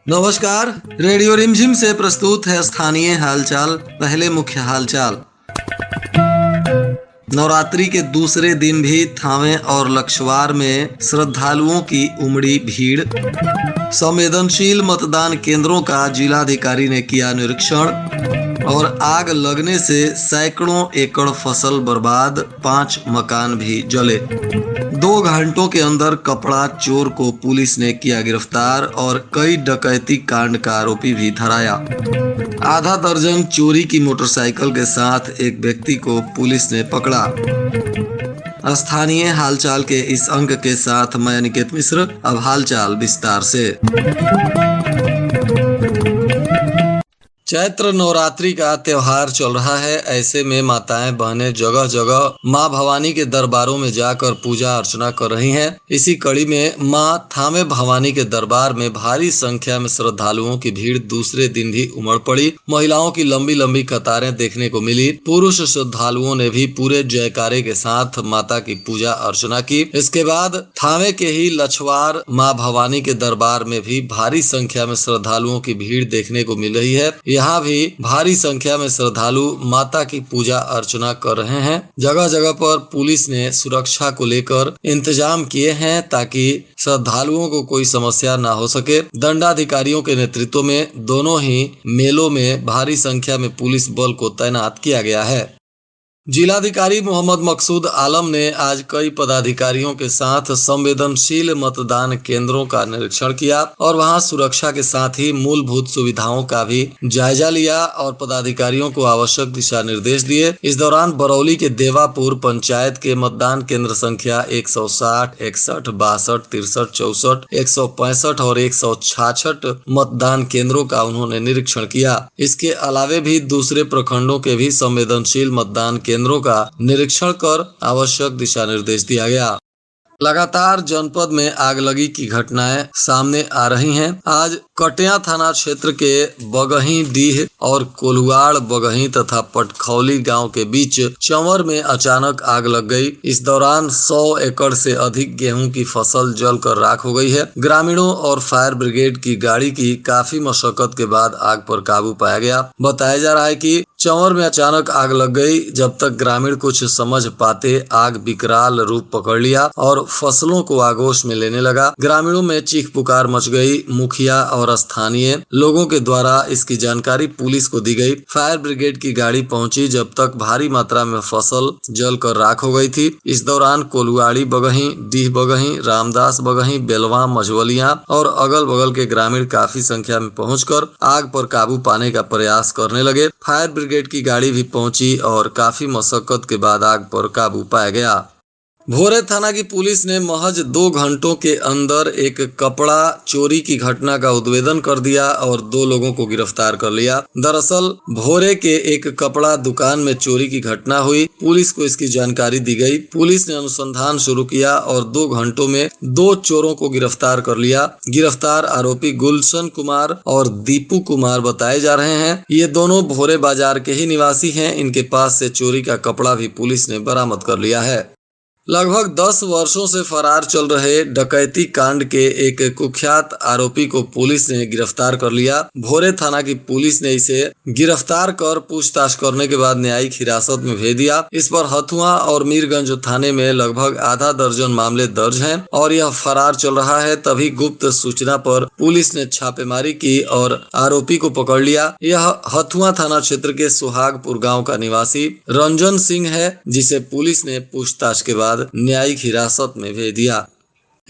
नमस्कार, रेडियो रिमझिम से प्रस्तुत है स्थानीय हालचाल। पहले मुख्य हालचाल। नवरात्रि के दूसरे दिन भी थावे और लक्षवार में श्रद्धालुओं की उमड़ी भीड़। संवेदनशील मतदान केंद्रों का जिलाधिकारी ने किया निरीक्षण। और आग लगने से सैकड़ों एकड़ फसल बर्बाद, 5 मकान भी जले। 2 घंटों के अंदर कपड़ा चोर को पुलिस ने किया गिरफ्तार और कई डकैती कांड का आरोपी भी धराया। आधा दर्जन चोरी की मोटरसाइकिल के साथ एक व्यक्ति को पुलिस ने पकड़ा। स्थानीय हालचाल के इस अंक के साथ मैं अनिकेत मिश्र। अब हालचाल विस्तार से। चैत्र नवरात्रि का त्योहार चल रहा है। ऐसे में माताएं बहनें जगह जगह मां भवानी के दरबारों में जाकर पूजा अर्चना कर रही हैं। इसी कड़ी में मां थामे भवानी के दरबार में भारी संख्या में श्रद्धालुओं की भीड़ दूसरे दिन भी उमड़ पड़ी। महिलाओं की लंबी लंबी कतारें देखने को मिली। पुरुष श्रद्धालुओं ने भी पूरे जयकारे के साथ माता की पूजा अर्चना की। इसके बाद थामे के ही लछवार मां भवानी के दरबार में भी भारी संख्या में श्रद्धालुओं की भीड़ देखने को मिल रही है। यहाँ भी भारी संख्या में श्रद्धालु माता की पूजा अर्चना कर रहे हैं। जगह जगह पर पुलिस ने सुरक्षा को लेकर इंतजाम किए हैं ताकि श्रद्धालुओं को कोई समस्या ना हो सके। दंडाधिकारियों के नेतृत्व में दोनों ही मेलों में भारी संख्या में पुलिस बल को तैनात किया गया है। जिलाधिकारी मोहम्मद मकसूद आलम ने आज कई पदाधिकारियों के साथ संवेदनशील मतदान केंद्रों का निरीक्षण किया और वहां सुरक्षा के साथ ही मूलभूत सुविधाओं का भी जायजा लिया और पदाधिकारियों को आवश्यक दिशा निर्देश दिए। इस दौरान बरौली के देवापुर पंचायत के मतदान केंद्र संख्या 160, 61, 62, 63, 64, 165 और 166 मतदान केंद्रों का उन्होंने निरीक्षण किया। इसके अलावे भी दूसरे प्रखंडों के भी संवेदनशील मतदान केंद्रों का निरीक्षण कर आवश्यक दिशा निर्देश दिया गया। लगातार जनपद में आगलगी की घटनाएं सामने आ रही हैं। आज कटिया थाना क्षेत्र के बगही डीह और कोल्हुआड़ बगही तथा पटखौली गांव के बीच चंवर में अचानक आग लग गई। इस दौरान 100 एकड़ से अधिक गेहूं की फसल जलकर राख हो गई है। ग्रामीणों और फायर ब्रिगेड की गाड़ी की काफी मशक्कत के बाद आग पर काबू पाया गया। बताया जा रहा है कि चंवर में अचानक आग लग गई। जब तक ग्रामीण कुछ समझ पाते आग विकराल रूप पकड़ लिया और फसलों को आगोश में लेने लगा। ग्रामीणों में चीख पुकार मच गई। मुखिया और स्थानीय लोगों के द्वारा इसकी जानकारी पुलिस को दी गई। फायर ब्रिगेड की गाड़ी पहुंची जब तक भारी मात्रा में फसल जलकर राख हो गई थी। इस दौरान कोलुआड़ी बगही, डीह बगही, रामदास बगही, बेलवा, मझवलिया और अगल बगल के ग्रामीण काफी संख्या में पहुंचकर आग पर काबू पाने का प्रयास करने लगे। फायर ब्रिगेड की गाड़ी भी पहुंची और काफी मशक्कत के बाद आग पर काबू पाया गया। भोरे थाना की पुलिस ने महज 2 घंटों के अंदर एक कपड़ा चोरी की घटना का उद्भेदन कर दिया और 2 लोगों को गिरफ्तार कर लिया। दरअसल भोरे के एक कपड़ा दुकान में चोरी की घटना हुई। पुलिस को इसकी जानकारी दी गई। पुलिस ने अनुसंधान शुरू किया और 2 घंटों में 2 चोरों को गिरफ्तार कर लिया। गिरफ्तार आरोपी गुलशन कुमार और दीपू कुमार बताए जा रहे हैं। ये दोनों भोरे बाजार के ही निवासी हैं। इनके पास से चोरी का कपड़ा भी पुलिस ने बरामद कर लिया है। लगभग 10 वर्षों से फरार चल रहे डकैती कांड के एक कुख्यात आरोपी को पुलिस ने गिरफ्तार कर लिया। भोरे थाना की पुलिस ने इसे गिरफ्तार कर पूछताछ करने के बाद न्यायिक हिरासत में भेज दिया। इस पर हथुआ और मीरगंज थाने में लगभग आधा दर्जन मामले दर्ज हैं और यह फरार चल रहा है। तभी गुप्त सूचना पर पुलिस ने छापेमारी की और आरोपी को पकड़ लिया। यह हथुआ थाना क्षेत्र के सुहागपुर गाँव का निवासी रंजन सिंह है, जिसे पुलिस ने पूछताछ के बाद न्यायिक हिरासत में भेज दिया।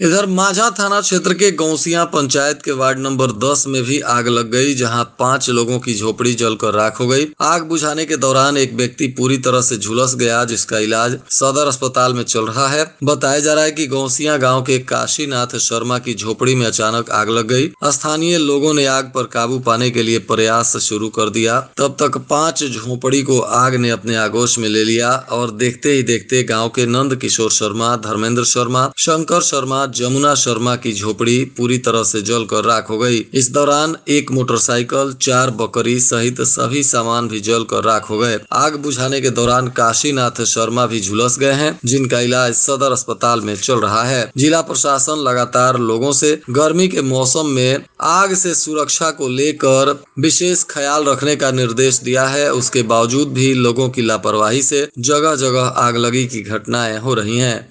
इधर माझा थाना क्षेत्र के गौसिया पंचायत के वार्ड नंबर 10 में भी आग लग गई, जहां 5 लोगों की झोपड़ी जलकर राख हो गई। आग बुझाने के दौरान एक व्यक्ति पूरी तरह से झुलस गया, जिसका इलाज सदर अस्पताल में चल रहा है। बताया जा रहा है कि गौसिया गांव के काशीनाथ शर्मा की झोपड़ी में अचानक आग लग गई। स्थानीय लोगों ने आग पर काबू पाने के लिए प्रयास शुरू कर दिया। तब तक 5 झोपड़ी को आग ने अपने आगोश में ले लिया और देखते ही देखते गाँव के नंद किशोर शर्मा, धर्मेंद्र शर्मा, शंकर शर्मा, जमुना शर्मा की झोपड़ी पूरी तरह से जलकर राख हो गई। इस दौरान एक मोटरसाइकिल, 4 बकरी सहित सभी सामान भी जलकर राख हो गए। आग बुझाने के दौरान काशीनाथ शर्मा भी झुलस गए हैं, जिनका इलाज सदर अस्पताल में चल रहा है। जिला प्रशासन लगातार लोगों से गर्मी के मौसम में आग से सुरक्षा को लेकर विशेष ख्याल रखने का निर्देश दिया है। उसके बावजूद भी लोगों की लापरवाही से जगह जगह आगलगी की घटनाएं हो रही हैं।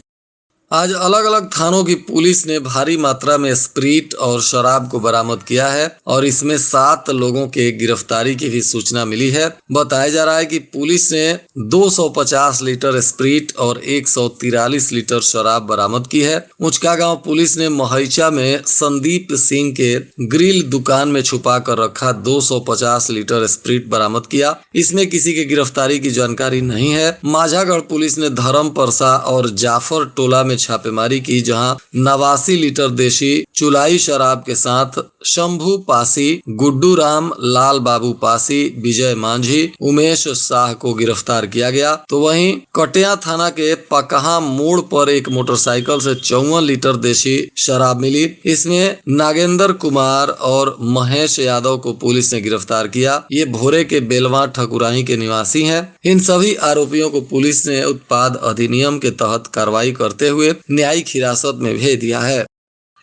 आज अलग अलग थानों की पुलिस ने भारी मात्रा में स्प्रीट और शराब को बरामद किया है और इसमें 7 लोगों के गिरफ्तारी की भी सूचना मिली है। बताया जा रहा है कि पुलिस ने 250 लीटर स्प्रीट और 143 लीटर शराब बरामद की है। उचका गांव पुलिस ने महैचा में संदीप सिंह के ग्रिल दुकान में छुपा कर रखा 250 लीटर स्प्रीट बरामद किया। इसमें किसी की गिरफ्तारी की जानकारी नहीं है। माझागढ़ पुलिस ने धर्म परसा और जाफर टोला में छापेमारी की, जहां 89 लीटर देशी चुलाई शराब के साथ शंभू पासी, गुड्डू राम, लाल बाबू पासी, विजय मांझी, उमेश शाह को गिरफ्तार किया गया। तो वहीं कटिया थाना के पकहा मोड़ पर एक मोटरसाइकिल से 54 लीटर देशी शराब मिली। इसमें नागेंद्र कुमार और महेश यादव को पुलिस ने गिरफ्तार किया। ये भोरे के बेलवा ठकुराही के निवासी हैं। इन सभी आरोपियों को पुलिस ने उत्पाद अधिनियम के तहत कार्रवाई करते हुए न्यायिक हिरासत में भेज दिया है।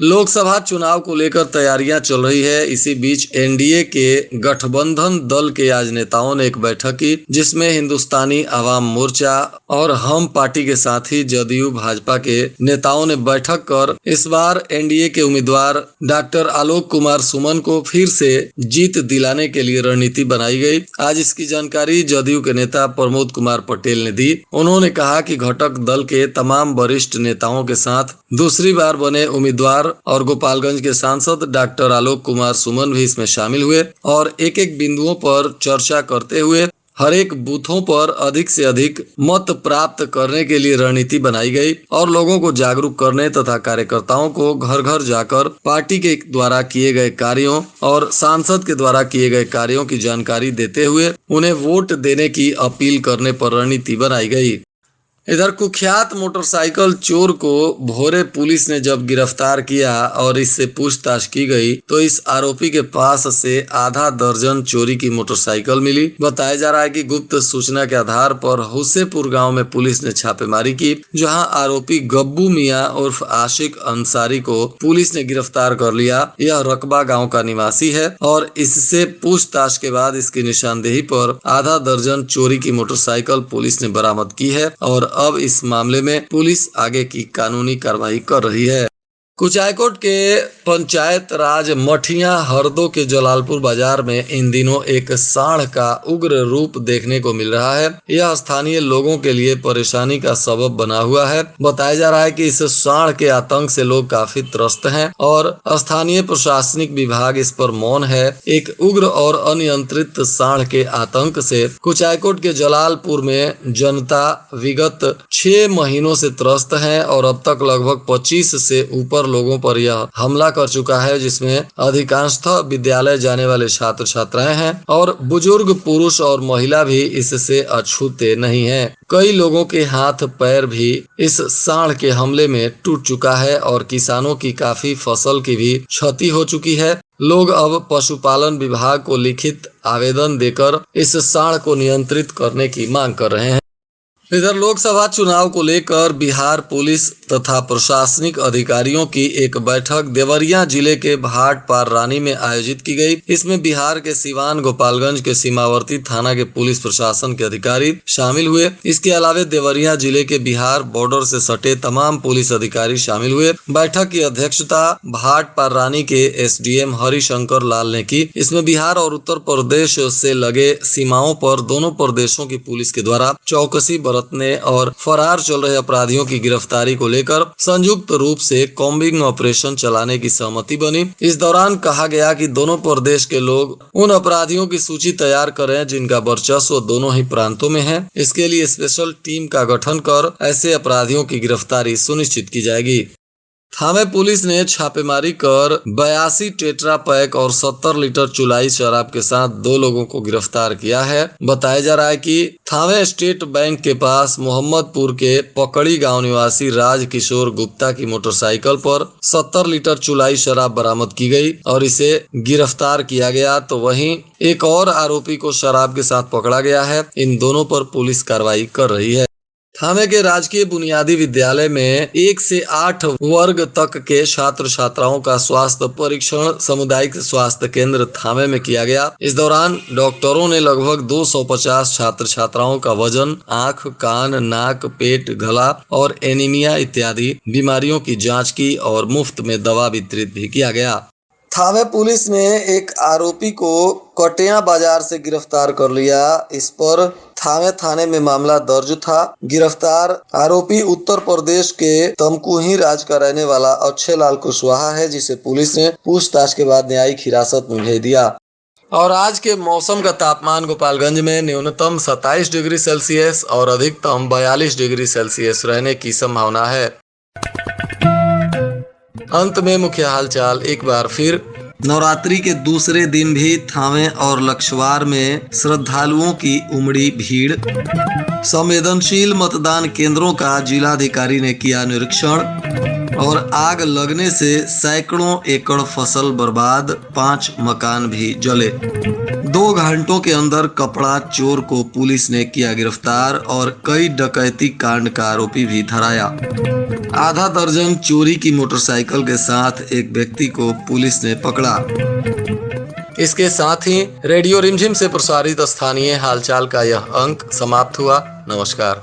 लोकसभा चुनाव को लेकर तैयारियां चल रही है। इसी बीच एनडीए के गठबंधन दल के आज नेताओं ने एक बैठक की, जिसमें हिंदुस्तानी आवाम मोर्चा और हम पार्टी के साथ ही जदयू भाजपा के नेताओं ने बैठक कर इस बार एनडीए के उम्मीदवार डॉक्टर आलोक कुमार सुमन को फिर से जीत दिलाने के लिए रणनीति बनाई गई। आज इसकी जानकारी जदयू के नेता प्रमोद कुमार पटेल ने दी। उन्होंने कहा कि घटक दल के तमाम वरिष्ठ नेताओं के साथ दूसरी बार बने उम्मीदवार और गोपालगंज के सांसद डॉक्टर आलोक कुमार सुमन भी इसमें शामिल हुए और एक एक बिंदुओं पर चर्चा करते हुए हर एक बूथों पर अधिक से अधिक मत प्राप्त करने के लिए रणनीति बनाई गई और लोगों को जागरूक करने तथा कार्यकर्ताओं को घर घर जाकर पार्टी के द्वारा किए गए कार्यों और सांसद के द्वारा किए गए कार्यों की जानकारी देते हुए उन्हें वोट देने की अपील करने पर रणनीति बनाई गई। इधर कुख्यात मोटरसाइकिल चोर को भोरे पुलिस ने जब गिरफ्तार किया और इससे पूछताछ की गई तो इस आरोपी के पास से आधा दर्जन चोरी की मोटरसाइकिल मिली। बताया जा रहा है कि गुप्त सूचना के आधार पर हुसेपुर गांव में पुलिस ने छापेमारी की, जहां आरोपी गब्बू मियां उर्फ आशिक अंसारी को पुलिस ने गिरफ्तार कर लिया। यह रकबा गाँव का निवासी है और इससे पूछताछ के बाद इसकी निशानदेही पर आधा दर्जन चोरी की मोटरसाइकिल पुलिस ने बरामद की है और अब इस मामले में पुलिस आगे की कानूनी कार्रवाई कर रही है। कुचायकोट के पंचायत राज मठिया हरदो के जलालपुर बाजार में इन दिनों एक सांड का उग्र रूप देखने को मिल रहा है। यह स्थानीय लोगों के लिए परेशानी का सबब बना हुआ है। बताया जा रहा है कि इस सांड के आतंक से लोग काफी त्रस्त हैं और स्थानीय प्रशासनिक विभाग इस पर मौन है। एक उग्र और अनियंत्रित सांड के आतंक से कुचायकोट के जलालपुर में जनता विगत 6 महीनों से त्रस्त है और अब तक लगभग 25 से ऊपर लोगों पर यह हमला कर चुका है, जिसमें अधिकांशतः विद्यालय जाने वाले छात्र छात्राएं हैं और बुजुर्ग पुरुष और महिला भी इससे अछूते नहीं हैं। कई लोगों के हाथ पैर भी इस सांड के हमले में टूट चुका है और किसानों की काफी फसल की भी क्षति हो चुकी है। लोग अब पशुपालन विभाग को लिखित आवेदन देकर इस सांड को नियंत्रित करने की मांग कर रहे हैं। इधर लोकसभा चुनाव को लेकर बिहार पुलिस तथा प्रशासनिक अधिकारियों की एक बैठक देवरिया जिले के भाट पार रानी में आयोजित की गई। इसमें बिहार के सिवान, गोपालगंज के सीमावर्ती थाना के पुलिस प्रशासन के अधिकारी शामिल हुए। इसके अलावा देवरिया जिले के बिहार बॉर्डर से सटे तमाम पुलिस अधिकारी शामिल हुए। बैठक की अध्यक्षता भाट पार रानी के एसडीएम हरिशंकर लाल ने की। इसमें बिहार और उत्तर प्रदेश से लगे सीमाओं पर दोनों प्रदेशों की पुलिस के द्वारा चौकसी बरतने और फरार चल रहे अपराधियों की गिरफ्तारी को लेकर संयुक्त रूप से कॉम्बिंग ऑपरेशन चलाने की सहमति बनी। इस दौरान कहा गया कि दोनों प्रदेश के लोग उन अपराधियों की सूची तैयार करें जिनका वर्चस्व दोनों ही प्रांतों में है। इसके लिए स्पेशल टीम का गठन कर ऐसे अपराधियों की गिरफ्तारी सुनिश्चित की जाएगी। थावे पुलिस ने छापेमारी कर 82 टेट्रा पैक और 70 लीटर चुलाई शराब के साथ 2 लोगों को गिरफ्तार किया है। बताया जा रहा है कि थावे स्टेट बैंक के पास मोहम्मदपुर के पकड़ी गांव निवासी राज किशोर गुप्ता की मोटरसाइकिल पर 70 लीटर चुलाई शराब बरामद की गई और इसे गिरफ्तार किया गया। तो वहीं एक और आरोपी को शराब के साथ पकड़ा गया है। इन दोनों पर पुलिस कार्रवाई कर रही है। थावे के राजकीय बुनियादी विद्यालय में 1 से 8 वर्ग तक के छात्र छात्राओं का स्वास्थ्य परीक्षण सामुदायिक स्वास्थ्य केंद्र थावे में किया गया। इस दौरान डॉक्टरों ने लगभग 250 छात्र छात्राओं का वजन, आंख, कान, नाक, पेट, गला और एनीमिया इत्यादि बीमारियों की जांच की और मुफ्त में दवा वितरित भी किया गया। थावे पुलिस ने एक आरोपी को कटिया बाजार से गिरफ्तार कर लिया। इस पर थावे थाने में मामला दर्ज था। गिरफ्तार आरोपी उत्तर प्रदेश के तमकुही राज्य का रहने वाला अक्षय लाल कुशवाहा है, जिसे पुलिस ने पूछताछ के बाद न्यायिक हिरासत में भेज दिया। और आज के मौसम का तापमान गोपालगंज में न्यूनतम 27 डिग्री सेल्सियस और अधिकतम 42 डिग्री सेल्सियस रहने की संभावना है। अंत में मुख्य हालचाल एक बार फिर। नवरात्रि के दूसरे दिन भी थावे और लक्षवार में श्रद्धालुओं की उमड़ी भीड़। संवेदनशील मतदान केंद्रों का जिलाधिकारी ने किया निरीक्षण और आग लगने से सैकड़ों एकड़ फसल बर्बाद, 5 मकान भी जले। 2 घंटों के अंदर कपड़ा चोर को पुलिस ने किया गिरफ्तार और कई डकैती कांड का आरोपी भी धराया। आधा दर्जन चोरी की मोटरसाइकिल के साथ एक व्यक्ति को पुलिस ने पकड़ा। इसके साथ ही रेडियो रिमझिम से प्रसारित स्थानीय हालचाल का यह अंक समाप्त हुआ। नमस्कार।